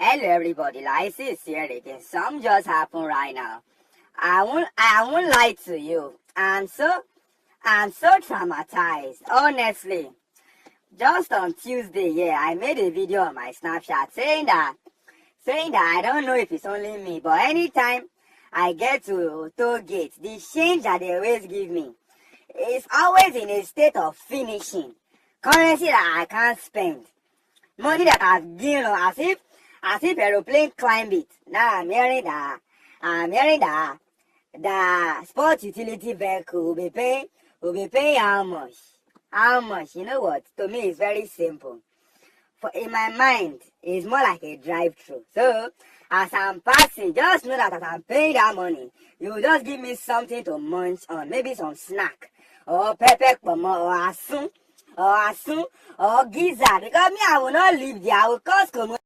Hello everybody, Lysis is here again. Some just happened right now. I won't lie to you. I'm so traumatized. Honestly. Just on Tuesday, I made a video on my Snapchat saying that I don't know if it's only me, but anytime I get to toll gate, the change that they always give me is always in a state of finishing. Currency that I can't spend. Money that I've given as if aeroplane climb it. Now I'm hearing that the sport utility vehicle will be paying how much? How much? You know what? To me, it's very simple. For in my mind, it's more like a drive-through. So, as I'm passing, just know that as I'm paying that money, you will just give me something to munch on, maybe some snack, or pepper pomo, or asun, or gizzard. Because me, I will not live there. I will cause commotion.